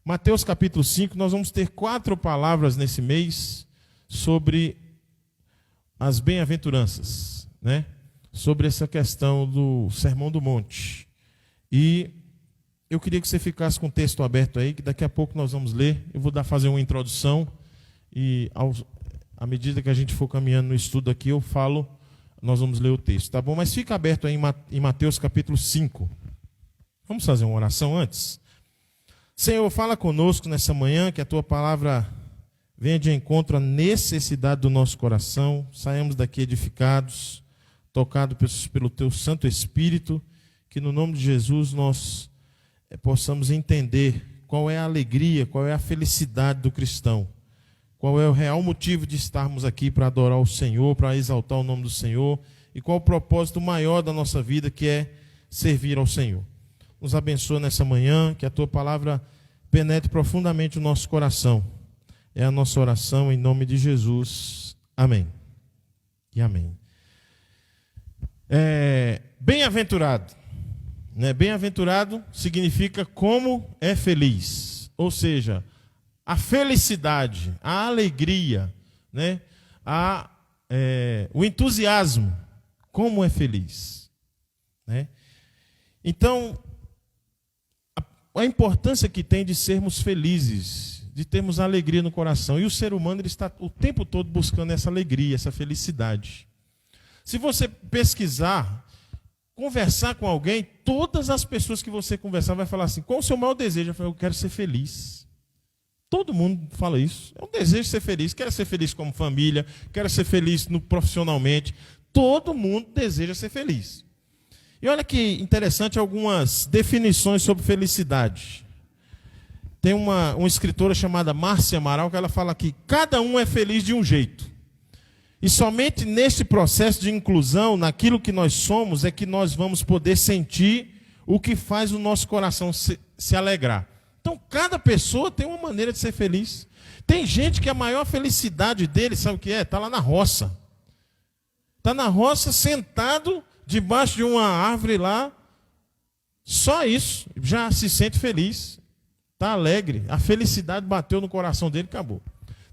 Mateus capítulo 5, nós vamos ter 4 palavras nesse mês sobre as bem-aventuranças, né? Sobre essa questão do Sermão do Monte. E eu queria que você ficasse com o texto aberto aí, que daqui a pouco nós vamos ler. Eu vou fazer uma introdução e à medida que a gente for caminhando no estudo aqui, nós vamos ler o texto, tá bom? Mas fica aberto aí em Mateus capítulo 5. Vamos fazer uma oração antes? Senhor, fala conosco nessa manhã, que a Tua palavra venha de encontro à necessidade do nosso coração, saiamos daqui edificados, tocados pelo Teu Santo Espírito, que no nome de Jesus nós possamos entender qual é a alegria, qual é a felicidade do cristão, qual é o real motivo de estarmos aqui para adorar o Senhor, para exaltar o nome do Senhor, e qual o propósito maior da nossa vida, que é servir ao Senhor. Nos abençoa nessa manhã, que a Tua palavra penetre profundamente o nosso coração. É a nossa oração em nome de Jesus. Amém. E amém. Bem-aventurado. Né? Bem-aventurado significa como é feliz. Ou seja, a felicidade, a alegria, né? O entusiasmo. Como é feliz. Né? Então, a importância que tem de sermos felizes, de termos alegria no coração. E o ser humano ele está o tempo todo buscando essa alegria, essa felicidade. Se você pesquisar, conversar com alguém, todas as pessoas que você conversar vai falar assim, qual o seu maior desejo? Eu falo, eu quero ser feliz. Todo mundo fala isso. É um desejo de ser feliz. Quero ser feliz como família, quero ser feliz profissionalmente. Todo mundo deseja ser feliz. E olha que interessante algumas definições sobre felicidade. Tem uma escritora chamada Márcia Amaral que ela fala que cada um é feliz de um jeito. E somente nesse processo de inclusão, naquilo que nós somos, é que nós vamos poder sentir o que faz o nosso coração se alegrar. Então, cada pessoa tem uma maneira de ser feliz. Tem gente que a maior felicidade dele, sabe o que é? Está lá na roça. Está na roça sentado debaixo de uma árvore lá, só isso, já se sente feliz, está alegre, a felicidade bateu no coração dele, acabou.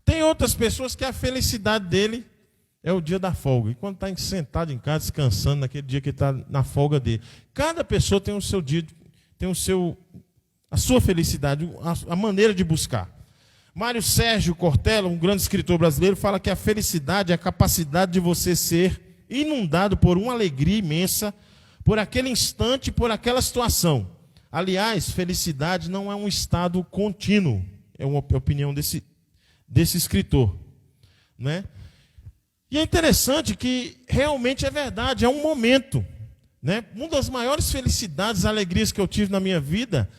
Tem outras pessoas que a felicidade dele é o dia da folga, e quando está sentado em casa, descansando, naquele dia que ele está na folga dele. Cada pessoa tem o seu dia, tem a sua felicidade, a maneira de buscar. Mário Sérgio Cortella, um grande escritor brasileiro, fala que a felicidade é a capacidade de você ser inundado por uma alegria imensa, por aquele instante, por aquela situação. Aliás, felicidade não é um estado contínuo, é uma opinião desse escritor. Né? E é interessante que realmente é verdade, é um momento. Né? Uma das maiores felicidades, alegrias que eu tive na minha vida,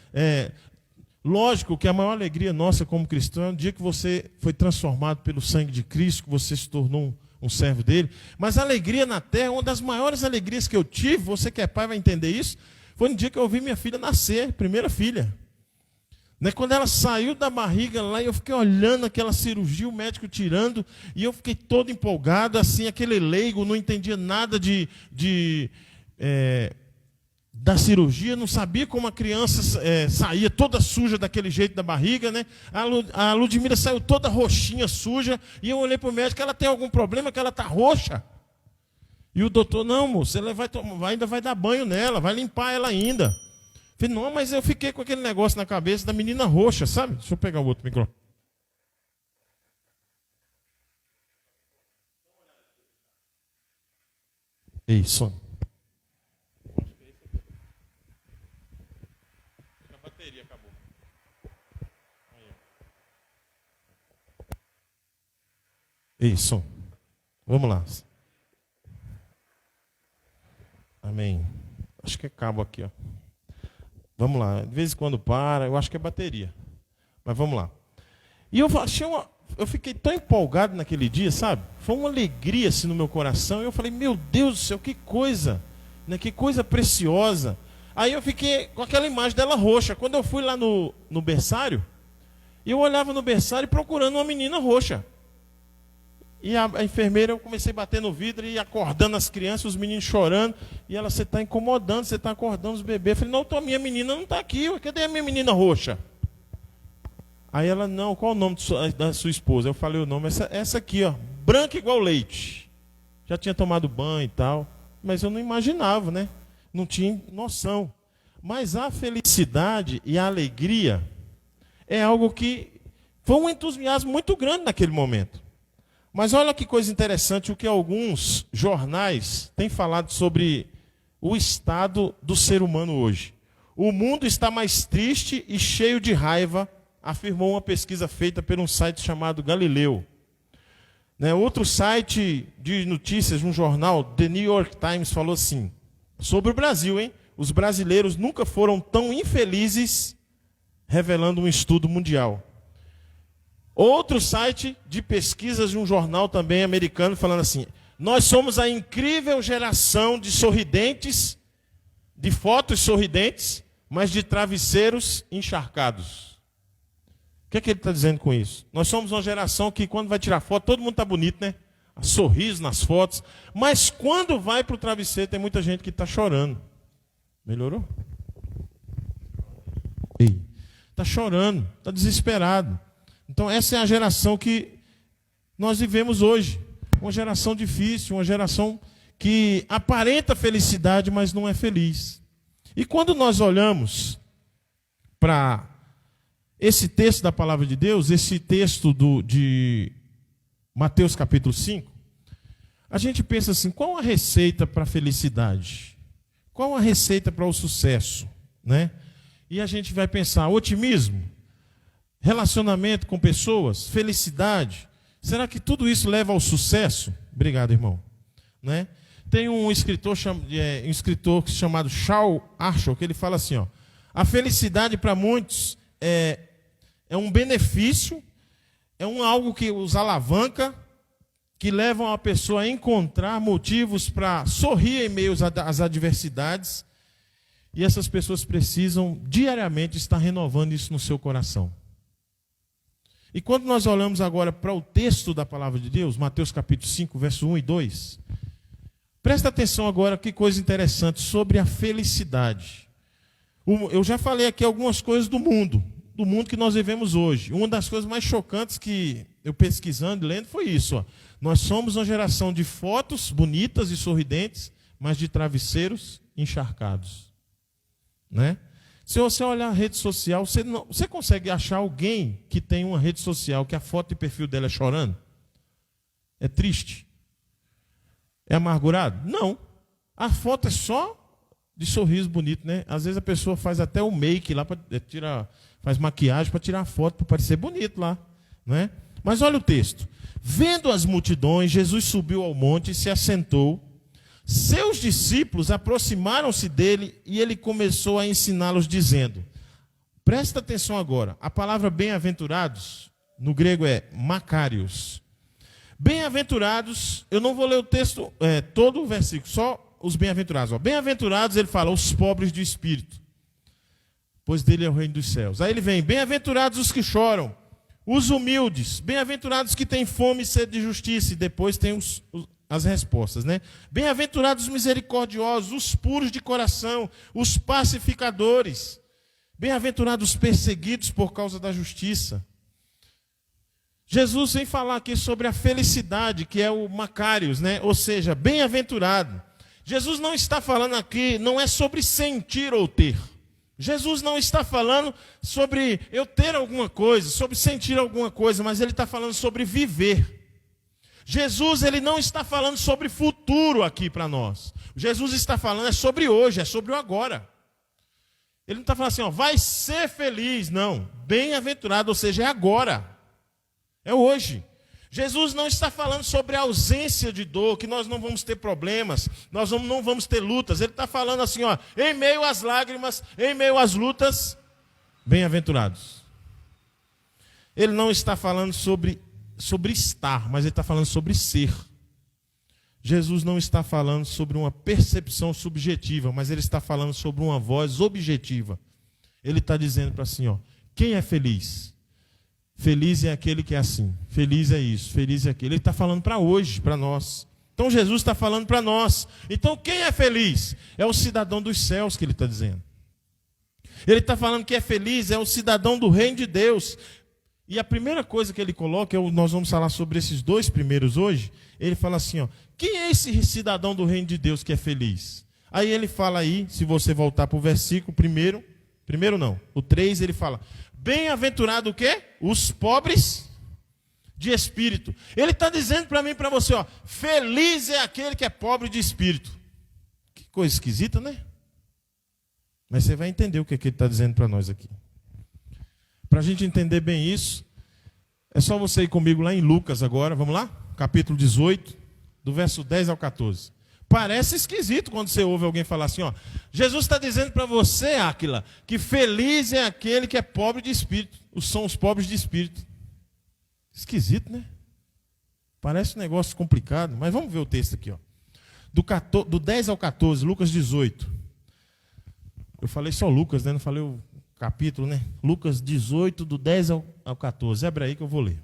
lógico que a maior alegria nossa como cristão é o dia que você foi transformado pelo sangue de Cristo, que você se tornou um servo dele, mas a alegria na terra, uma das maiores alegrias que eu tive, você que é pai vai entender isso, foi no dia que eu vi minha filha nascer, primeira filha. Né? Quando ela saiu da barriga lá, eu fiquei olhando aquela cirurgia, o médico tirando, e eu fiquei todo empolgado, assim, aquele leigo, não entendia nada da cirurgia, não sabia como a criança saía toda suja daquele jeito da barriga, né? A Ludmila saiu toda roxinha, suja, e eu olhei para o médico, ela tem algum problema que ela está roxa? E o doutor, não, moço, ela ainda vai dar banho nela, vai limpar ela ainda. Eu falei, não, mas eu fiquei com aquele negócio na cabeça da menina roxa, sabe? Deixa eu pegar o outro microfone. Isso. Isso. Vamos lá. Amém. Acho que é cabo aqui, ó. Vamos lá. De vez em quando para, eu acho que é bateria. Mas vamos lá. E eu fiquei tão empolgado naquele dia, sabe? Foi uma alegria assim no meu coração. E eu falei, meu Deus do céu, que coisa, né? Que coisa preciosa. Aí eu fiquei com aquela imagem dela roxa. Quando eu fui lá no berçário, eu olhava no berçário procurando uma menina roxa. E a enfermeira, eu comecei a bater no vidro e acordando as crianças, os meninos chorando. E ela, você está incomodando, você está acordando os bebês. Eu falei, não, a minha menina não está aqui. Cadê a minha menina roxa? Aí ela, não, qual o nome da sua esposa? Eu falei o nome, essa aqui, ó, branca igual leite. Já tinha tomado banho e tal, mas eu não imaginava, né? Não tinha noção. Mas a felicidade e a alegria é algo que foi um entusiasmo muito grande naquele momento. Mas olha que coisa interessante o que alguns jornais têm falado sobre o estado do ser humano hoje. O mundo está mais triste e cheio de raiva, afirmou uma pesquisa feita por um site chamado Galileu. Outro site de notícias, um jornal, The New York Times, falou assim, sobre o Brasil, hein? Os brasileiros nunca foram tão infelizes, revelando um estudo mundial. Outro site de pesquisas de um jornal também americano falando assim, nós somos a incrível geração de sorridentes, de fotos sorridentes, mas de travesseiros encharcados. O que é que ele está dizendo com isso? Nós somos uma geração que quando vai tirar foto, todo mundo está bonito, né? Sorriso nas fotos, mas quando vai para o travesseiro tem muita gente que está chorando. Melhorou? Está chorando, está desesperado. Então essa é a geração que nós vivemos hoje. Uma geração difícil, uma geração que aparenta felicidade, mas não é feliz. E quando nós olhamos para esse texto da palavra de Deus, esse texto de Mateus capítulo 5, a gente pensa assim, qual a receita para a felicidade? Qual a receita para o sucesso? Né? E a gente vai pensar, otimismo, relacionamento com pessoas, felicidade. Será que tudo isso leva ao sucesso? Obrigado, irmão. Né? Tem um escritor chamado Charles Arshall, que ele fala assim, ó, a felicidade para muitos é um benefício, é algo que os alavanca, que levam a pessoa a encontrar motivos para sorrir em meio às adversidades, e essas pessoas precisam diariamente estar renovando isso no seu coração. E quando nós olhamos agora para o texto da palavra de Deus, Mateus capítulo 5, verso 1 e 2, presta atenção agora que coisa interessante sobre a felicidade. Eu já falei aqui algumas coisas do mundo que nós vivemos hoje. Uma das coisas mais chocantes que eu pesquisando e lendo foi isso. Ó. Nós somos uma geração de fotos bonitas e sorridentes, mas de travesseiros encharcados. Né? Se você olhar a rede social, você consegue achar alguém que tem uma rede social que a foto e perfil dela é chorando? É triste? É amargurado? Não. A foto é só de sorriso bonito, né? Às vezes a pessoa faz até o make lá, faz maquiagem para tirar a foto, para parecer bonito lá. Né? Mas olha o texto. Vendo as multidões, Jesus subiu ao monte e se assentou. Seus discípulos aproximaram-se dele e ele começou a ensiná-los dizendo, presta atenção agora, a palavra bem-aventurados, no grego é makarios. Bem-aventurados, eu não vou ler o texto, todo o versículo, só os bem-aventurados. Bem-aventurados, ele fala, os pobres de espírito, pois dele é o reino dos céus. Aí ele vem, bem-aventurados os que choram, os humildes, bem-aventurados que têm fome e sede de justiça, e depois tem as respostas, né? Bem-aventurados os misericordiosos, os puros de coração, os pacificadores, bem-aventurados os perseguidos por causa da justiça. Jesus vem falar aqui sobre a felicidade, que é o Macários, né? Ou seja, bem-aventurado. Jesus não está falando aqui, não é sobre sentir ou ter. Jesus não está falando sobre eu ter alguma coisa, sobre sentir alguma coisa, mas ele está falando sobre viver. Jesus, ele não está falando sobre futuro aqui para nós. Jesus está falando sobre hoje, é sobre o agora. Ele não está falando assim, ó, vai ser feliz, não. Bem-aventurado, ou seja, é agora. É hoje. Jesus não está falando sobre a ausência de dor, que nós não vamos ter problemas, nós não vamos ter lutas. Ele está falando assim, ó, em meio às lágrimas, em meio às lutas, bem-aventurados. Ele não está falando sobre estar, mas ele está falando sobre ser. Jesus não está falando sobre uma percepção subjetiva, mas ele está falando sobre uma voz objetiva. Ele está dizendo para assim, ó, quem é feliz? Feliz é aquele que é assim, feliz é isso, feliz é aquele. Ele está falando para hoje, para nós. Então Jesus está falando para nós. Então quem é feliz? É o cidadão dos céus que ele está dizendo. Ele está falando que é feliz, é o cidadão do reino de Deus. E a primeira coisa que ele coloca, nós vamos falar sobre esses dois primeiros hoje, ele fala assim, ó, quem é esse cidadão do reino de Deus que é feliz? Aí ele fala aí, se você voltar para o versículo primeiro não, o 3 ele fala, bem-aventurado o quê? Os pobres de espírito. Ele está dizendo para mim e para você, ó, feliz é aquele que é pobre de espírito. Que coisa esquisita, né? Mas você vai entender o que ele está dizendo para nós aqui. Para a gente entender bem isso, é só você ir comigo lá em Lucas agora, vamos lá? Capítulo 18, do verso 10 ao 14. Parece esquisito quando você ouve alguém falar assim, ó, Jesus está dizendo para você, Áquila, que feliz é aquele que é pobre de espírito. São os pobres de espírito. Esquisito, né? Parece um negócio complicado, mas vamos ver o texto aqui, ó. Do 10 ao 14, Lucas 18. Eu falei só Lucas, né? Não falei o capítulo, né? Lucas 18, do 10 ao 14. Abre aí que eu vou ler.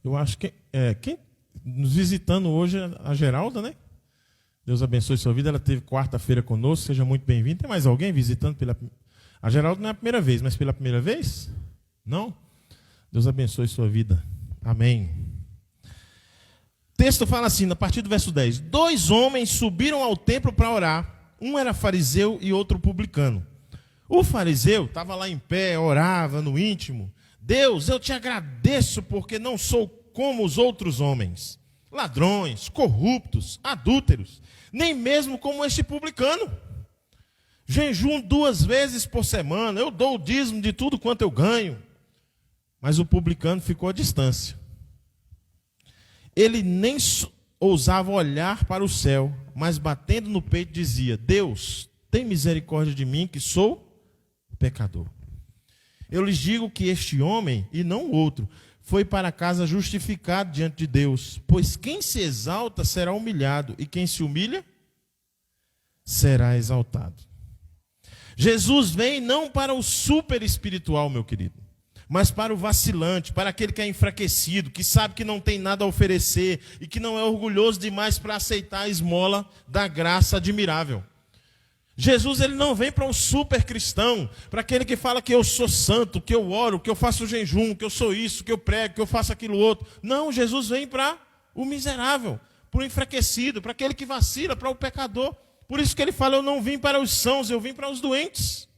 Eu acho que quem nos visitando hoje é a Geralda, né? Deus abençoe sua vida. Ela teve quarta-feira conosco. Seja muito bem-vindo. Tem mais alguém visitando a Geralda não é a primeira vez, mas pela primeira vez? Não? Deus abençoe sua vida. Amém. O texto fala assim, a partir do verso 10. 2 homens subiram ao templo para orar. Um era fariseu e outro publicano. O fariseu estava lá em pé, orava no íntimo. Deus, eu te agradeço porque não sou como os outros homens, ladrões, corruptos, adúlteros, nem mesmo como este publicano. Jejum 2 vezes por semana, eu dou o dízimo de tudo quanto eu ganho. Mas o publicano ficou à distância. Ele nem ousava olhar para o céu, mas batendo no peito dizia, Deus, tem misericórdia de mim que sou pecador. Eu lhes digo que este homem, e não o outro, foi para casa justificado diante de Deus. Pois quem se exalta será humilhado, e quem se humilha será exaltado. Jesus vem não para o super espiritual, meu querido, mas para o vacilante, para aquele que é enfraquecido, que sabe que não tem nada a oferecer, e que não é orgulhoso demais para aceitar a esmola da graça admirável. Jesus ele não vem para um super cristão, para aquele que fala que eu sou santo, que eu oro, que eu faço jejum, que eu sou isso, que eu prego, que eu faço aquilo outro. Não, Jesus vem para o miserável, para o enfraquecido, para aquele que vacila, para o pecador. Por isso que ele fala, eu não vim para os sãos, eu vim para os doentes.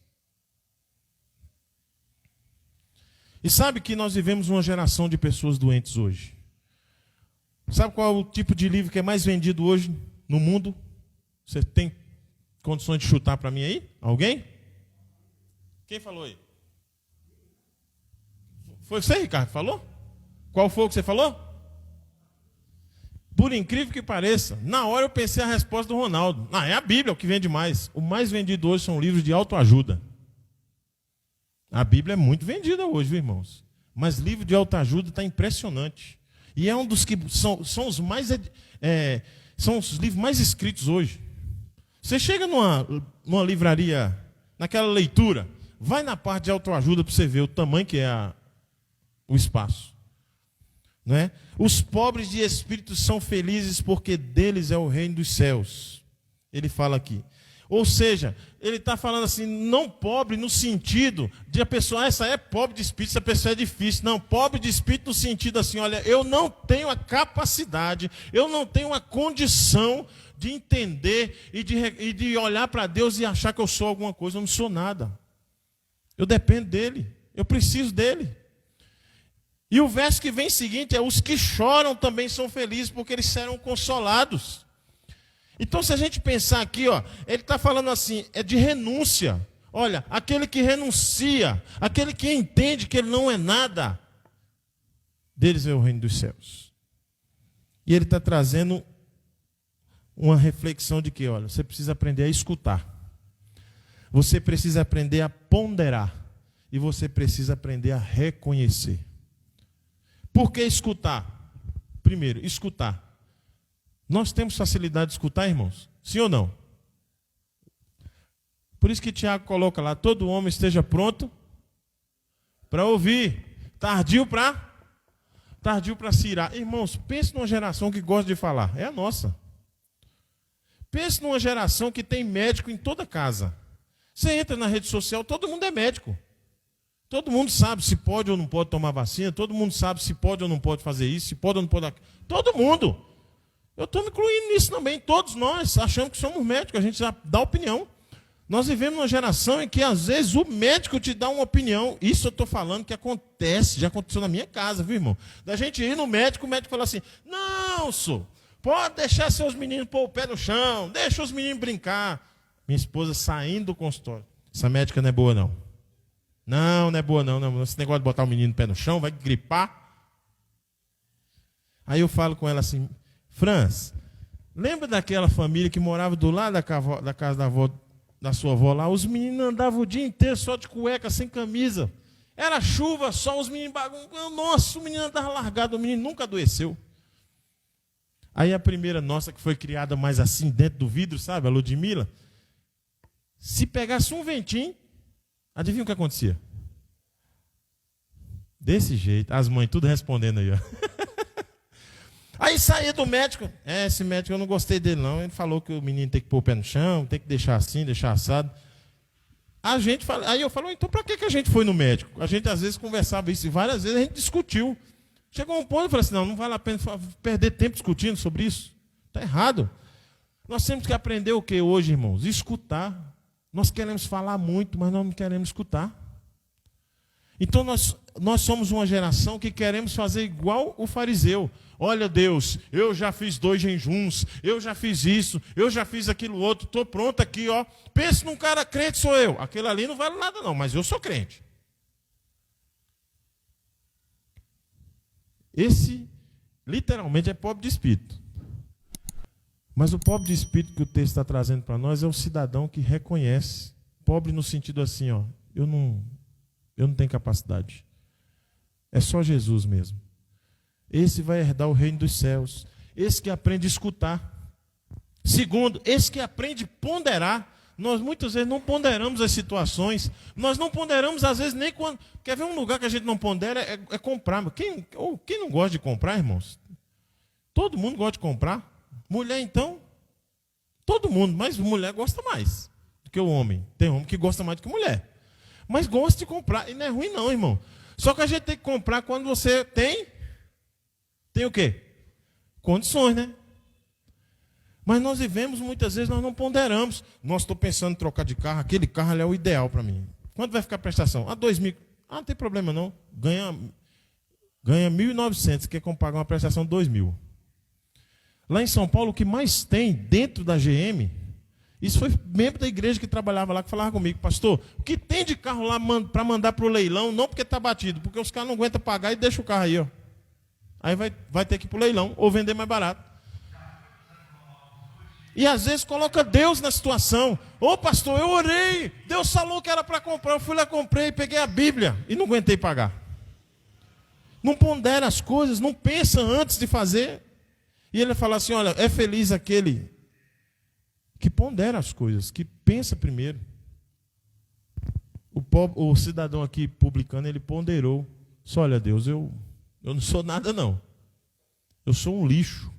E sabe que nós vivemos uma geração de pessoas doentes hoje? Sabe qual é o tipo de livro que é mais vendido hoje no mundo? Você tem condições de chutar para mim aí? Alguém? Quem falou aí? Foi você, Ricardo, falou? Qual foi o que você falou? Por incrível que pareça, na hora eu pensei a resposta do Ronaldo. É a Bíblia o que vende mais. O mais vendido hoje são livros de autoajuda. A Bíblia é muito vendida hoje, viu, irmãos? Mas livro de autoajuda está impressionante. E é um dos que são os mais são os livros mais escritos hoje. Você chega numa livraria, naquela leitura, vai na parte de autoajuda para você ver o tamanho que é o espaço. Não é? Os pobres de espírito são felizes porque deles é o reino dos céus. Ele fala aqui. Ou seja, ele está falando assim, não pobre no sentido de a pessoa, essa é pobre de espírito, essa pessoa é difícil. Não, pobre de espírito no sentido assim, olha, eu não tenho a capacidade, eu não tenho a condição de entender e de olhar para Deus e achar que eu sou alguma coisa. Eu não sou nada. Eu dependo dele, eu preciso dele. E o verso que vem seguinte é, os que choram também são felizes porque eles serão consolados. Então, se a gente pensar aqui, ó, ele está falando assim, é de renúncia. Olha, aquele que renuncia, aquele que entende que ele não é nada, deles é o reino dos céus. E ele está trazendo uma reflexão de que, olha, você precisa aprender a escutar. Você precisa aprender a ponderar. E você precisa aprender a reconhecer. Por que escutar? Primeiro, escutar. Nós temos facilidade de escutar, irmãos? Sim ou não? Por isso que Tiago coloca lá, todo homem esteja pronto para ouvir, tardio para se irar. Irmãos, pense numa geração que gosta de falar, é a nossa. Pense numa geração que tem médico em toda casa. Você entra na rede social, todo mundo é médico. Todo mundo sabe se pode ou não pode tomar vacina, todo mundo sabe se pode ou não pode fazer isso, se pode ou não pode... Todo mundo. Eu estou me incluindo nisso também. Todos nós achamos que somos médicos, a gente já dá opinião. Nós vivemos numa geração em que, às vezes, o médico te dá uma opinião. Isso eu estou falando que acontece, já aconteceu na minha casa, viu, irmão? Da gente ir no médico, o médico fala assim, não, senhor, pode deixar seus meninos pôr o pé no chão, deixa os meninos brincar. Minha esposa saindo do consultório. Essa médica não é boa, não. Não é boa, não. Esse negócio de botar o menino no pé no chão, vai gripar. Aí eu falo com ela assim, Franz, lembra daquela família que morava do lado da casa da sua avó lá? Os meninos andavam o dia inteiro só de cueca, sem camisa. Era chuva, só os meninos bagunçavam. Nossa, o menino andava largado, o menino nunca adoeceu. Aí a primeira nossa, que foi criada mais assim, dentro do vidro, sabe? A Ludmila. Se pegasse um ventinho, adivinha o que acontecia? Desse jeito, as mães tudo respondendo aí, ó. Aí saía do médico. Esse médico eu não gostei dele, não. Ele falou que o menino tem que pôr o pé no chão, tem que deixar assim, deixar assado. Aí eu falo, então para que a gente foi no médico? A gente às vezes conversava isso e várias vezes a gente discutiu. Chegou um ponto e falou assim, não vale a pena perder tempo discutindo sobre isso. Está errado. Nós temos que aprender o que hoje, irmãos? Escutar. Nós queremos falar muito, mas nós não queremos escutar. Então nós somos uma geração que queremos fazer igual o fariseu. Olha, Deus, eu já fiz 2 jejuns, eu já fiz isso, eu já fiz aquilo outro, estou pronto aqui, ó. Pense num cara crente, sou eu. Aquele ali não vale nada não, mas eu sou crente. Esse, literalmente, é pobre de espírito. Mas o pobre de espírito que o texto está trazendo para nós é o cidadão que reconhece. Pobre no sentido assim, ó, eu não tenho capacidade. É só Jesus mesmo. Esse vai herdar o reino dos céus. Esse que aprende a escutar. Segundo, esse que aprende a ponderar. Nós muitas vezes não ponderamos as situações. Nós não ponderamos, às vezes, nem quando... Quer ver um lugar que a gente não pondera? É comprar. Quem não gosta de comprar, irmãos? Todo mundo gosta de comprar. Mulher, então, todo mundo. Mas mulher gosta mais do que o homem. Tem homem que gosta mais do que mulher. Mas gosta de comprar. E não é ruim não, irmão. Só que a gente tem que comprar quando você tem o quê? Condições, né? Mas nós vivemos, muitas vezes, nós não ponderamos. Nossa, estou pensando em trocar de carro. Aquele carro ali é o ideal para mim. Quanto vai ficar a prestação? 2.000. Não tem problema não. Ganha 1.900. Quer pagar uma prestação de 2.000. Lá em São Paulo, o que mais tem dentro da GM... Isso foi membro da igreja que trabalhava lá, que falava comigo, pastor, o que tem de carro lá para mandar para o leilão, não porque está batido, porque os caras não aguentam pagar e deixam o carro aí, ó. Aí vai ter que ir para o leilão ou vender mais barato. E às vezes coloca Deus na situação. Ô pastor, eu orei, Deus falou que era para comprar, eu fui lá, comprei, peguei a Bíblia e não aguentei pagar. Não pondera as coisas, não pensa antes de fazer. E ele fala assim, olha, é feliz aquele que pondera as coisas, que pensa primeiro. O cidadão aqui publicano, ele ponderou. Só, olha, Deus, eu não sou nada não. Eu sou um lixo.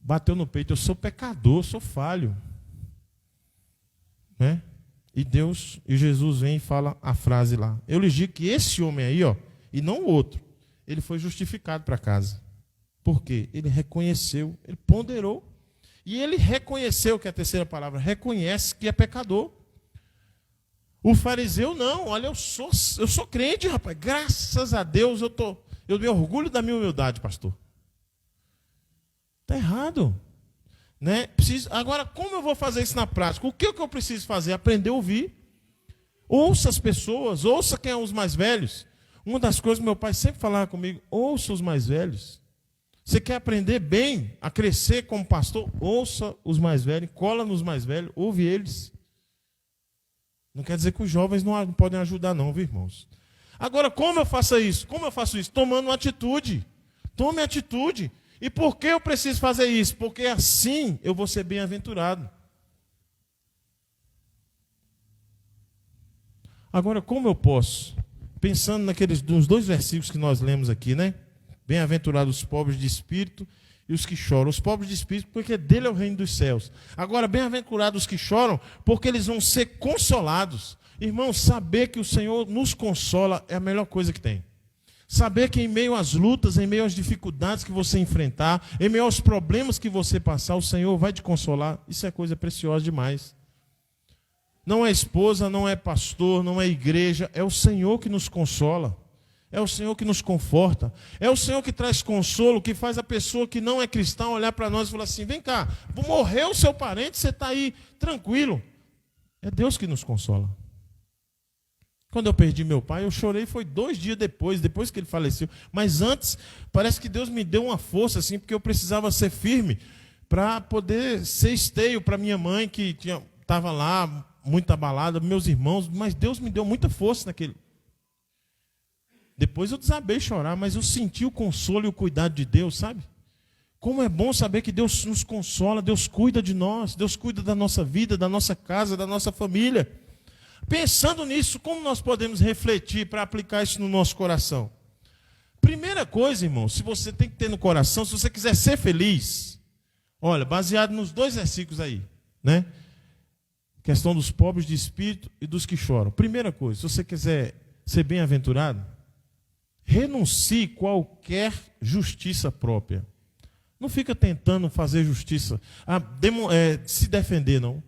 Bateu no peito, eu sou pecador, sou falho. Né? E Jesus vem e fala a frase lá. Eu lhes digo que esse homem aí, ó, e não o outro, ele foi justificado para casa. Por quê? Ele reconheceu, ele ponderou. E ele reconheceu, que é a terceira palavra, reconhece que é pecador. O fariseu não, olha, eu sou crente, rapaz, graças a Deus eu me orgulho da minha humildade, pastor. Está errado. Né? Agora, como eu vou fazer isso na prática? O que eu preciso fazer? Aprender a ouvir. Ouça as pessoas, ouça quem são os mais velhos. Uma das coisas que meu pai sempre falava comigo, ouça os mais velhos. Você quer aprender bem, a crescer como pastor? Ouça os mais velhos, cola nos mais velhos, ouve eles. Não quer dizer que os jovens não podem ajudar não, viu, irmãos? Agora, como eu faço isso? Tomando uma atitude. Tome atitude. E por que eu preciso fazer isso? Porque assim eu vou ser bem-aventurado. Agora, como eu posso? Pensando nos 2 versículos que nós lemos aqui, né? Bem-aventurados os pobres de espírito e os que choram. Os pobres de espírito, porque dele é o reino dos céus. Agora, bem-aventurados os que choram, porque eles vão ser consolados. Irmãos, saber que o Senhor nos consola é a melhor coisa que tem. Saber que em meio às lutas, em meio às dificuldades que você enfrentar, em meio aos problemas que você passar, o Senhor vai te consolar, isso é coisa preciosa demais. Não é esposa, não é pastor, não é igreja, é o Senhor que nos consola. É o Senhor que nos conforta. É o Senhor que traz consolo, que faz a pessoa que não é cristã olhar para nós e falar assim, vem cá, morreu o seu parente, você está aí tranquilo. É Deus que nos consola. Quando eu perdi meu pai, eu chorei, foi 2 dias depois que ele faleceu. Mas antes, parece que Deus me deu uma força, assim, porque eu precisava ser firme para poder ser esteio para minha mãe, que estava lá, muito abalada, meus irmãos, mas Deus me deu muita força naquele. Depois eu desabei chorar, mas eu senti o consolo e o cuidado de Deus, sabe? Como é bom saber que Deus nos consola, Deus cuida de nós, Deus cuida da nossa vida, da nossa casa, da nossa família. Pensando nisso, como nós podemos refletir para aplicar isso no nosso coração? Primeira coisa, irmão, se você tem que ter no coração, se você quiser ser feliz, olha, baseado nos 2 versículos aí, né? Questão dos pobres de espírito e dos que choram. Primeira coisa, se você quiser ser bem-aventurado, renuncie qualquer justiça própria. Não fica tentando fazer justiça, se defender, não.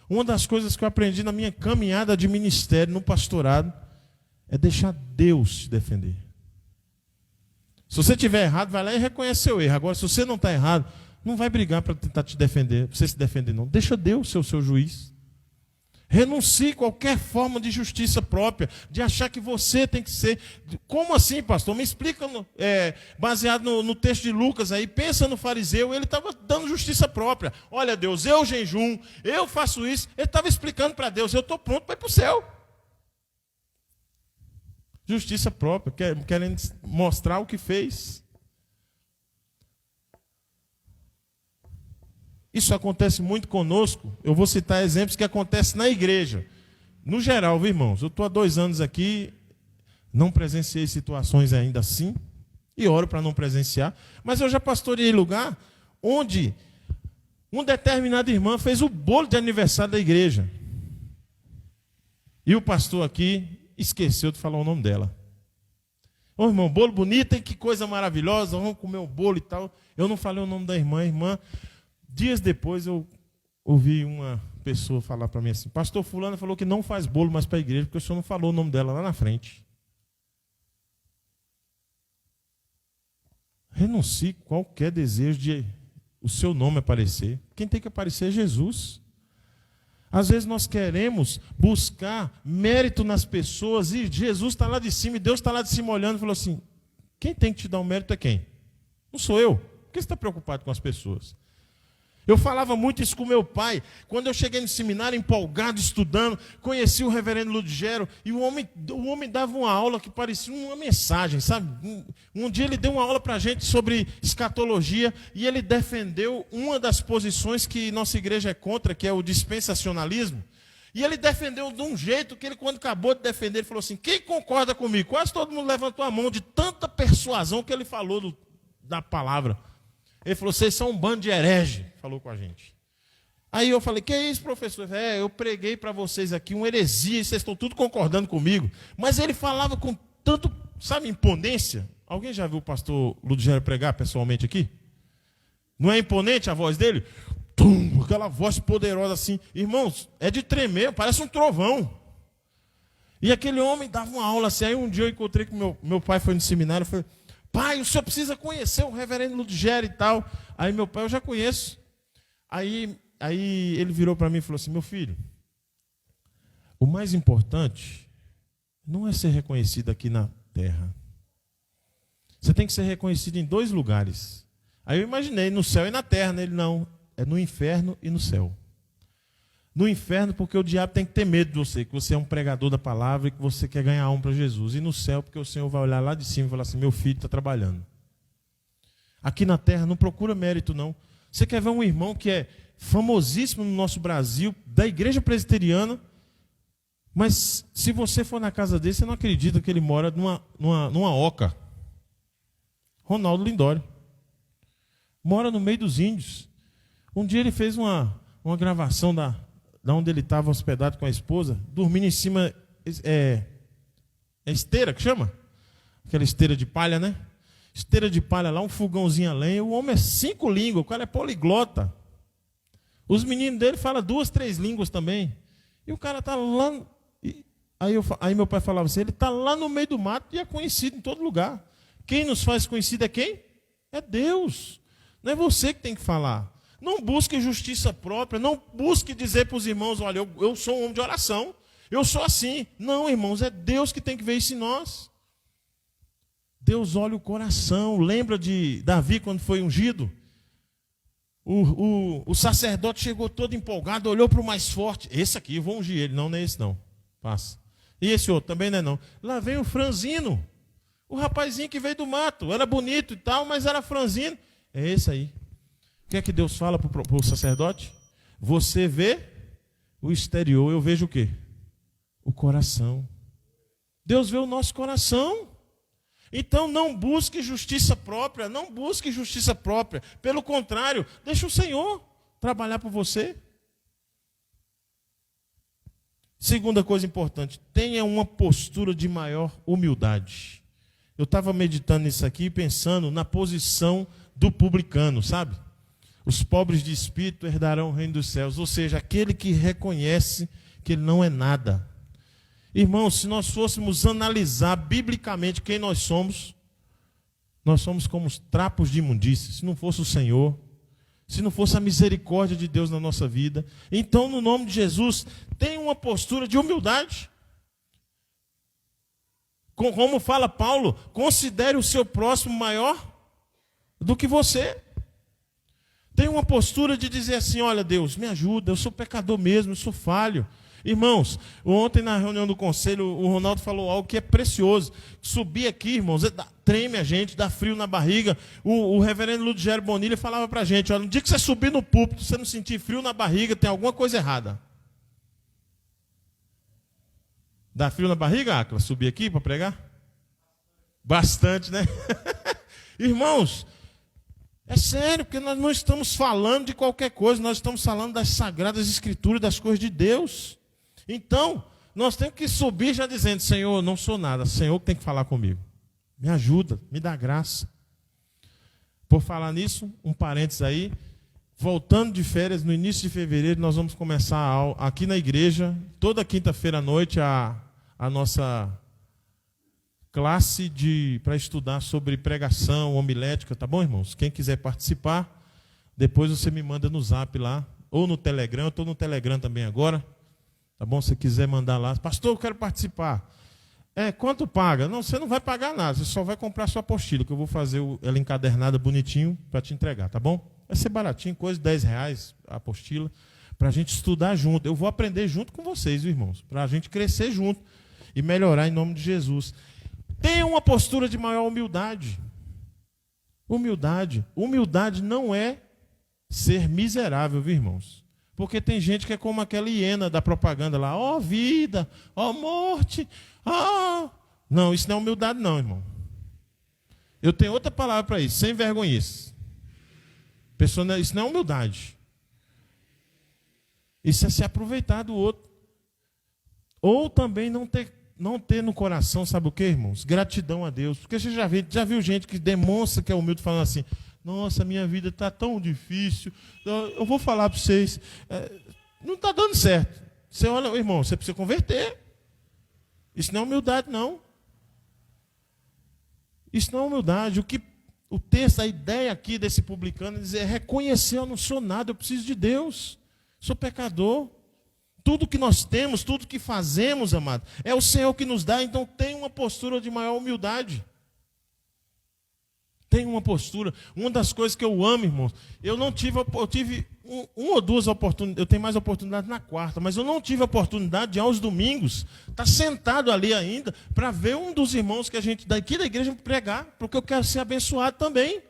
Uma das coisas que eu aprendi na minha caminhada de ministério, no pastorado, é deixar Deus te defender. Se você estiver errado, vai lá e reconhece seu erro. Agora, se você não está errado, não vai brigar para tentar te defender, você se defender, não. Deixa Deus ser o seu juiz. Renuncie qualquer forma de justiça própria, de achar que você tem que ser. Como assim, pastor? Me explica, baseado no texto de Lucas aí, pensa no fariseu, ele estava dando justiça própria. Olha, Deus, eu jejum, eu faço isso. Ele estava explicando para Deus, eu estou pronto para ir para o céu. Justiça própria, querendo mostrar o que fez. Isso acontece muito conosco. Eu vou citar exemplos que acontecem na igreja. No geral, viu, irmãos? Eu estou há 2 anos aqui, não presenciei situações ainda assim, e oro para não presenciar, mas eu já pastoreei lugar onde uma determinada irmã fez o bolo de aniversário da igreja. E o pastor aqui esqueceu de falar o nome dela. Ô, irmão, bolo bonito, hein? Que coisa maravilhosa, vamos comer o bolo e tal. Eu não falei o nome da irmã, Dias depois eu ouvi uma pessoa falar para mim assim, pastor fulano falou que não faz bolo mais para a igreja, porque o senhor não falou o nome dela lá na frente. Renuncie qualquer desejo de o seu nome aparecer. Quem tem que aparecer é Jesus. Às vezes nós queremos buscar mérito nas pessoas e Jesus está lá de cima e Deus está lá de cima olhando e falou assim, quem tem que te dar o mérito é quem? Não sou eu. Por que você está preocupado com as pessoas? Eu falava muito isso com meu pai. Quando eu cheguei no seminário, empolgado, estudando, conheci o reverendo Ludgero, e o homem dava uma aula que parecia uma mensagem, sabe? Um dia ele deu uma aula para a gente sobre escatologia, e ele defendeu uma das posições que nossa igreja é contra, que é o dispensacionalismo. E ele defendeu de um jeito que ele, quando acabou de defender, ele falou assim, quem concorda comigo? Quase todo mundo levantou a mão de tanta persuasão que ele falou da palavra. Ele falou, vocês são um bando de herege, falou com a gente. Aí eu falei, que é isso, professor? Eu preguei para vocês aqui uma heresia, e vocês estão tudo concordando comigo. Mas ele falava com tanto, sabe, imponência. Alguém já viu o pastor Ludgero pregar pessoalmente aqui? Não é imponente a voz dele? Tum, aquela voz poderosa assim. Irmãos, é de tremer, parece um trovão. E aquele homem dava uma aula assim. Aí um dia eu encontrei com meu pai, foi no seminário, eu falei, pai, o senhor precisa conhecer o reverendo Ludgero e tal. Aí meu pai, eu já conheço. Aí ele virou para mim e falou assim, meu filho, o mais importante não é ser reconhecido aqui na terra. Você tem que ser reconhecido em 2 lugares. Aí eu imaginei, no céu e na terra. Ele, não, é no inferno e no céu. No inferno, porque o diabo tem que ter medo de você, que você é um pregador da palavra e que você quer ganhar alma para Jesus. E no céu, porque o Senhor vai olhar lá de cima e falar assim, meu filho está trabalhando. Aqui na terra, não procura mérito, não. Você quer ver um irmão que é famosíssimo no nosso Brasil, da igreja presbiteriana, mas se você for na casa dele, você não acredita que ele mora numa oca. Ronaldo Lindório. mora no meio dos índios. Um dia ele fez uma gravação da onde ele estava hospedado com a esposa, dormindo em cima, esteira que chama? Aquela esteira de palha, né? Esteira de palha lá, um fogãozinho a lenha. O homem é 5 línguas, o cara é poliglota. Os meninos dele falam 2, 3 línguas também. E o cara está lá. Aí meu pai falava assim, ele está lá no meio do mato e é conhecido em todo lugar. Quem nos faz conhecido é quem? É Deus. Não é você que tem que falar. Não busque justiça própria, não busque dizer para os irmãos, olha, eu sou um homem de oração, eu sou assim. Não, irmãos, é Deus que tem que ver isso em nós. Deus olha o coração. Lembra de Davi quando foi ungido? O sacerdote chegou todo empolgado, olhou para o mais forte. Esse aqui, eu vou ungir ele. Não é esse não. Passa. E esse outro também não é não. Lá vem o franzino. O rapazinho que veio do mato. Era bonito e tal, mas era franzino. É esse aí. O que é que Deus fala para o sacerdote? Você vê o exterior, eu vejo o quê? O coração. Deus vê o nosso coração. Então não busque justiça própria, não busque justiça própria. Pelo contrário, deixa o Senhor trabalhar por você. Segunda coisa importante, tenha uma postura de maior humildade. Eu estava meditando nisso aqui e pensando na posição do publicano, sabe? Os pobres de espírito herdarão o reino dos céus, ou seja, aquele que reconhece que ele não é nada. Irmãos, se nós fôssemos analisar biblicamente quem nós somos como os trapos de imundícia. Se não fosse o Senhor, se não fosse a misericórdia de Deus na nossa vida. Então, no nome de Jesus, tenha uma postura de humildade. Como fala Paulo, considere o seu próximo maior do que você. Tenha uma postura de dizer assim, olha Deus, me ajuda, eu sou pecador mesmo, eu sou falho. Irmãos, ontem na reunião do conselho, o Ronaldo falou algo que é precioso. Subir aqui, irmãos, treme a gente, dá frio na barriga. O reverendo Ludgero Bonilha falava para a gente, olha, no dia que você subir no púlpito, você não sentir frio na barriga, tem alguma coisa errada. Dá frio na barriga, Acla, subir aqui para pregar? Bastante, né? Irmãos, é sério, porque nós não estamos falando de qualquer coisa, nós estamos falando das sagradas escrituras, das coisas de Deus. Então, nós temos que subir já dizendo, Senhor, não sou nada, Senhor que tem que falar comigo. Me ajuda, me dá graça. Por falar nisso, um parênteses aí, voltando de férias, no início de fevereiro, nós vamos começar aqui na igreja, toda quinta-feira à noite, a nossa classe para estudar sobre pregação, homilética, tá bom, irmãos? Quem quiser participar, depois você me manda no zap lá, ou no Telegram, eu estou no Telegram também agora, tá bom? Se você quiser mandar lá, pastor, eu quero participar. Quanto paga? Não, você não vai pagar nada, você só vai comprar sua apostila, que eu vou fazer ela encadernada bonitinho para te entregar, tá bom? Vai ser baratinho, coisa de R$10 a apostila, para a gente estudar junto. Eu vou aprender junto com vocês, irmãos, para a gente crescer junto e melhorar em nome de Jesus. Tenha uma postura de maior humildade. Humildade não é ser miserável, viu, irmãos? Porque tem gente que é como aquela hiena da propaganda lá, ó vida, ó morte, Não, isso não é humildade não, irmão. Eu tenho outra palavra para isso, sem vergonhice. Isso não é humildade. Isso é se aproveitar do outro. Ou também não ter no coração, sabe o que, irmãos? Gratidão a Deus. Porque você já viu gente que demonstra que é humilde falando assim, nossa, minha vida está tão difícil, eu vou falar para vocês, não está dando certo. Você olha, irmão, você precisa converter. Isso não é humildade, não. Isso não é humildade. O texto, a ideia aqui desse publicano é dizer, reconhecer, eu não sou nada, eu preciso de Deus, sou pecador. Tudo que nós temos, tudo que fazemos, amado, é o Senhor que nos dá, então tem uma postura de maior humildade. Tem uma postura. Uma das coisas que eu amo, irmãos, eu tive uma ou duas oportunidades, eu tenho mais oportunidade na quarta, mas eu não tive a oportunidade de, aos domingos, estar sentado ali ainda, para ver um dos irmãos que a gente daqui da igreja pregar, porque eu quero ser abençoado também.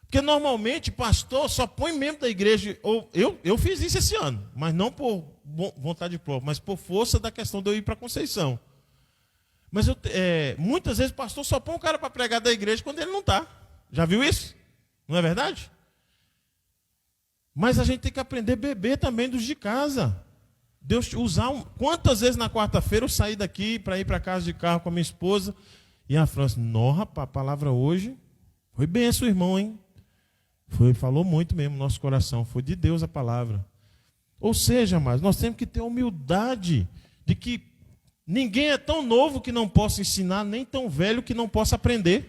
Porque normalmente pastor só põe membro da igreja, ou eu fiz isso esse ano, mas não por vontade própria, mas por força da questão de eu ir para a Conceição. Mas muitas vezes o pastor só põe um cara para pregar da igreja quando ele não está. Já viu isso? Não é verdade? Mas a gente tem que aprender a beber também dos de casa. Deus usar Quantas vezes na quarta-feira eu saí daqui para ir para casa de carro com a minha esposa e a França, não, rapaz, a palavra hoje foi benção, irmão, hein? Falou muito mesmo no nosso coração, foi de Deus a palavra. Ou seja, mas nós temos que ter humildade de que ninguém é tão novo que não possa ensinar, nem tão velho que não possa aprender.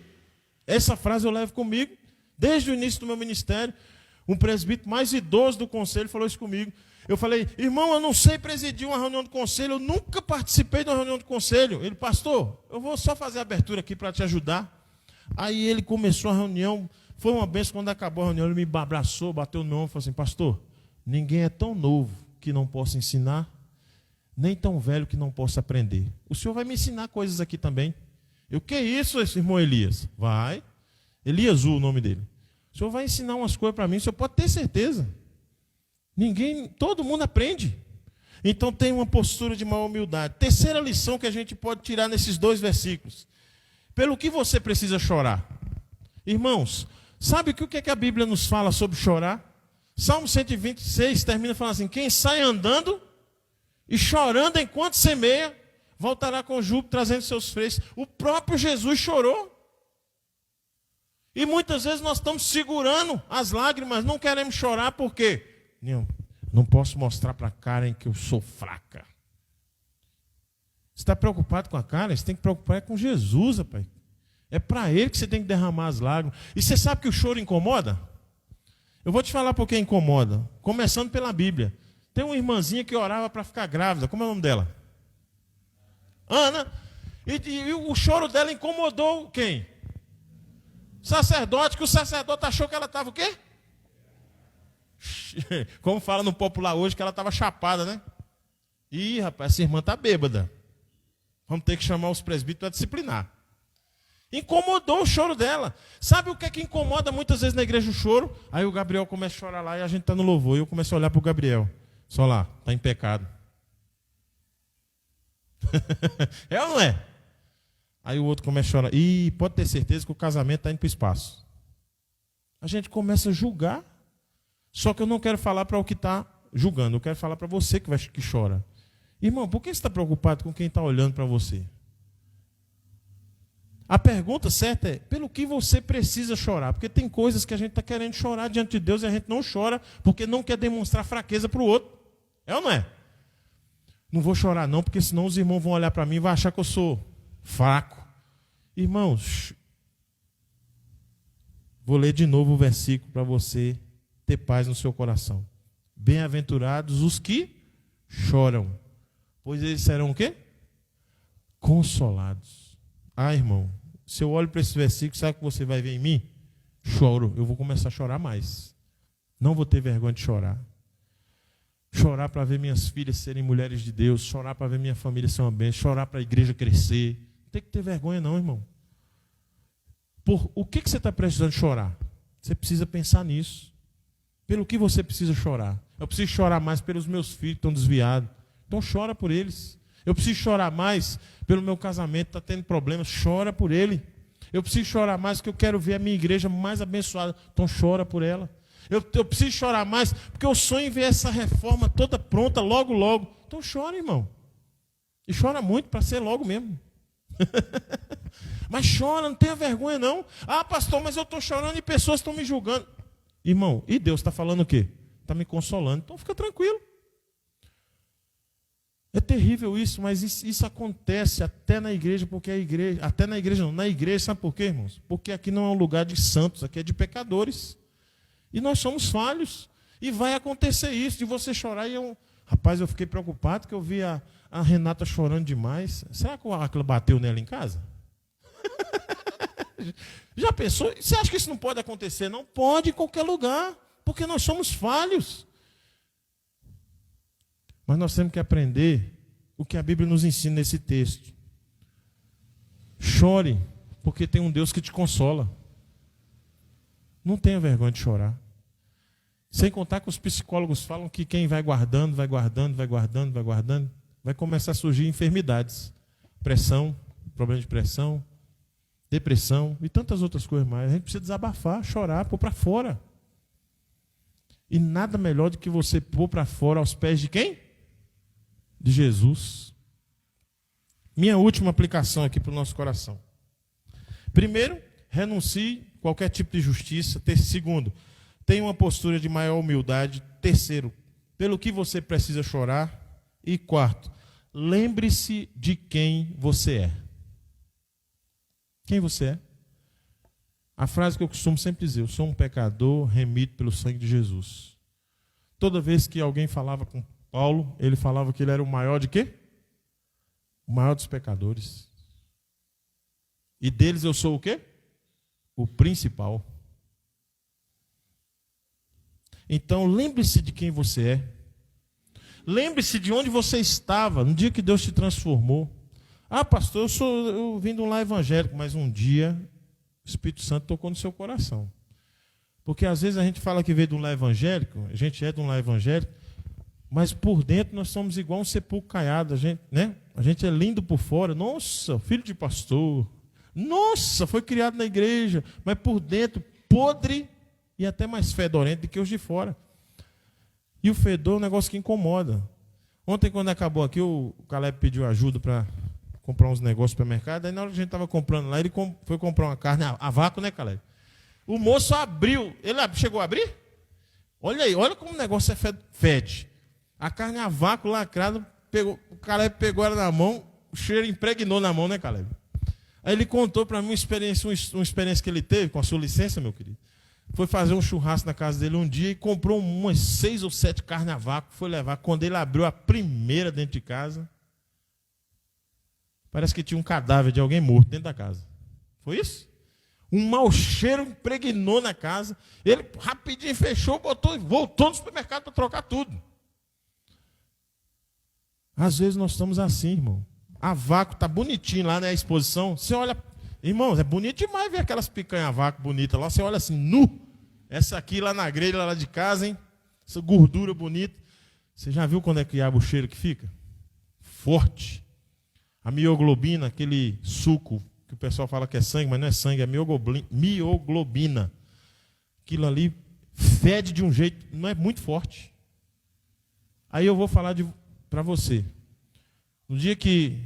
Essa frase eu levo comigo desde o início do meu ministério. Um presbítero mais idoso do conselho falou isso comigo. Eu falei, irmão, eu não sei presidir uma reunião de conselho, eu nunca participei de uma reunião de conselho. Ele, pastor, eu vou só fazer a abertura aqui para te ajudar. Aí ele começou a reunião, foi uma benção. Quando acabou a reunião, ele me abraçou, bateu no ombro e falou assim, pastor, ninguém é tão novo que não possa ensinar, nem tão velho que não possa aprender. O senhor vai me ensinar coisas aqui também. Eu, que é isso, esse irmão Elias? Vai. Elias, o nome dele. O senhor vai ensinar umas coisas para mim, o senhor pode ter certeza. Todo mundo aprende. Então tem uma postura de maior humildade. Terceira lição que a gente pode tirar nesses 2 versículos. Pelo que você precisa chorar? Irmãos, sabe o que é que a Bíblia nos fala sobre chorar? Salmo 126 termina falando assim, quem sai andando e chorando enquanto semeia, voltará com júbilo trazendo seus feixes. O próprio Jesus chorou. E muitas vezes nós estamos segurando as lágrimas, não queremos chorar, por quê? Não posso mostrar para a Karen que eu sou fraca. Você está preocupado com a Karen? Você tem que preocupar com Jesus, rapaz. É para Ele que você tem que derramar as lágrimas. E você sabe que o choro incomoda? Eu vou te falar por que incomoda. Começando pela Bíblia. Tem uma irmãzinha que orava para ficar grávida. Como é o nome dela? Ana. E o choro dela incomodou quem? Sacerdote, que o sacerdote achou que ela estava o quê? Como fala no popular hoje, que ela estava chapada, né? Ih, rapaz, essa irmã está bêbada. Vamos ter que chamar os presbíteros para disciplinar. Incomodou o choro dela. Sabe o que é que incomoda muitas vezes na igreja o choro? Aí o Gabriel começa a chorar lá e a gente está no louvor. E eu começo a olhar para o Gabriel. Só lá, está em pecado. É ou não é? Aí o outro começa a chorar. E pode ter certeza que o casamento está indo para o espaço. A gente começa a julgar. Só que eu não quero falar para o que está julgando. Eu quero falar para você que chora. Irmão, por que você está preocupado com quem está olhando para você? A pergunta certa é, pelo que você precisa chorar? Porque tem coisas que a gente está querendo chorar diante de Deus e a gente não chora porque não quer demonstrar fraqueza para o outro. É ou não é? Não vou chorar não, porque senão os irmãos vão olhar para mim e vão achar que eu sou fraco. Irmãos, vou ler de novo o versículo para você ter paz no seu coração. Bem-aventurados os que choram, pois eles serão o quê? Consolados. Ah, irmão, se eu olho para esse versículo, sabe o que você vai ver em mim? Choro. Eu vou começar a chorar mais. Não vou ter vergonha de chorar. Chorar para ver minhas filhas serem mulheres de Deus, chorar para ver minha família ser uma bênção, chorar para a igreja crescer. Não tem que ter vergonha não, irmão. Por o que você está precisando chorar? Você precisa pensar nisso. Pelo que você precisa chorar? Eu preciso chorar mais pelos meus filhos que estão desviados. Então chora por eles. Eu preciso chorar mais pelo meu casamento, está tendo problemas. Chora por ele. Eu preciso chorar mais porque eu quero ver a minha igreja mais abençoada. Então chora por ela. Eu preciso chorar mais porque eu sonho em ver essa reforma toda pronta logo, logo. Então chora, irmão. E chora muito para ser logo mesmo. Mas chora, não tenha vergonha não. Ah, pastor, mas eu estou chorando e pessoas estão me julgando. Irmão, e Deus está falando o quê? Está me consolando. Então fica tranquilo. É terrível isso, mas isso acontece até na igreja, porque a igreja, até na igreja não, na igreja, sabe por quê, irmãos? Porque aqui não é um lugar de santos, aqui é de pecadores. E nós somos falhos. E vai acontecer isso, de você chorar. Rapaz, eu fiquei preocupado que eu vi a Renata chorando demais. Será que o Acla bateu nela em casa? Já pensou? Você acha que isso não pode acontecer? Não pode em qualquer lugar, porque nós somos falhos. Mas nós temos que aprender o que a Bíblia nos ensina nesse texto. Chore, porque tem um Deus que te consola. Não tenha vergonha de chorar. Sem contar que os psicólogos falam que quem vai guardando, vai começar a surgir enfermidades. Pressão, problema de pressão. depressão e tantas outras coisas mais. A gente precisa desabafar, chorar, pôr para fora. E nada melhor do que você pôr para fora aos pés de quem? De Jesus. Minha última aplicação aqui para o nosso coração. Primeiro, renuncie a qualquer tipo de justiça. Segundo, tenha uma postura de maior humildade. Terceiro, pelo que você precisa chorar. E quarto, lembre-se de quem você é. Quem você é? A frase que eu costumo sempre dizer: eu sou um pecador remido pelo sangue de Jesus. Toda vez que alguém falava com Paulo, ele falava que ele era o maior de quê? O maior dos pecadores. E deles eu sou o quê? O principal. Então lembre-se de quem você é. Lembre-se de onde você estava no dia que Deus te transformou. Ah, pastor, eu vim de um lar evangélico, mas um dia o Espírito Santo tocou no seu coração. Porque às vezes a gente fala que veio de um lar evangélico, a gente é de um lar evangélico, mas por dentro nós somos igual um sepulcro caiado. A gente é lindo por fora. Nossa, filho de pastor. Nossa, foi criado na igreja. Mas por dentro, podre e até mais fedorento do que os de fora. E o fedor é um negócio que incomoda. Ontem, quando acabou aqui, o Caleb pediu ajuda para comprar uns negócios para o mercado. Aí, na hora que a gente estava comprando lá, ele foi comprar uma carne a vácuo, né, Caleb? O moço abriu. Ele chegou a abrir? Olha aí, olha como o negócio fede. A carne a vácuo, lacrada, o Caleb pegou ela na mão, o cheiro impregnou na mão, né, Caleb? Aí ele contou para mim uma experiência que ele teve, com a sua licença, meu querido. Foi fazer um churrasco na casa dele um dia e comprou umas 6 ou 7 carnes a vácuo, foi levar. Quando ele abriu a primeira dentro de casa, parece que tinha um cadáver de alguém morto dentro da casa. Foi isso? Um mau cheiro impregnou na casa. Ele rapidinho fechou, botou e voltou no supermercado para trocar tudo. Às vezes nós estamos assim, irmão. A vácuo está bonitinho lá na exposição. Você olha, irmãos, é bonito demais ver aquelas picanha a vácuo bonitas lá. Você olha assim, nu. Essa aqui lá na grelha lá de casa, hein? Essa gordura bonita. Você já viu quando é que abre o cheiro que fica? Forte. A mioglobina, aquele suco que o pessoal fala que é sangue, mas não é sangue, é mioglobina. Aquilo ali fede de um jeito, não é muito forte. Aí eu vou falar para você. No dia que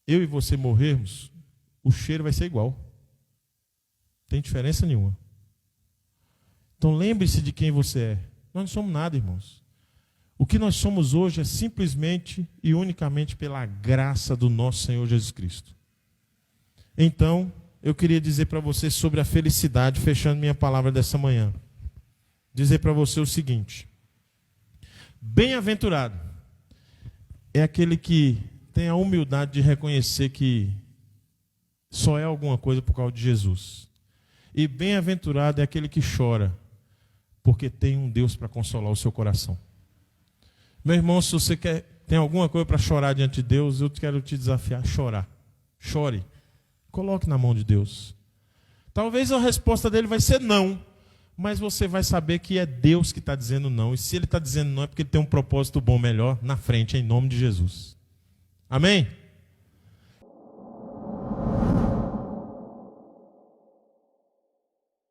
eu e você morrermos, o cheiro vai ser igual. Não tem diferença nenhuma. Então lembre-se de quem você é. Nós não somos nada, irmãos. O que nós somos hoje é simplesmente e unicamente pela graça do nosso Senhor Jesus Cristo. Então, eu queria dizer para você sobre a felicidade, fechando minha palavra dessa manhã. Dizer para você o seguinte: bem-aventurado é aquele que tem a humildade de reconhecer que só é alguma coisa por causa de Jesus. E bem-aventurado é aquele que chora, porque tem um Deus para consolar o seu coração. Meu irmão, se você tem alguma coisa para chorar diante de Deus, eu quero te desafiar a chorar. Chore. Coloque na mão de Deus. Talvez a resposta dele vai ser não, mas você vai saber que é Deus que está dizendo não. E se ele está dizendo não, é porque ele tem um propósito bom, melhor, na frente, em nome de Jesus. Amém?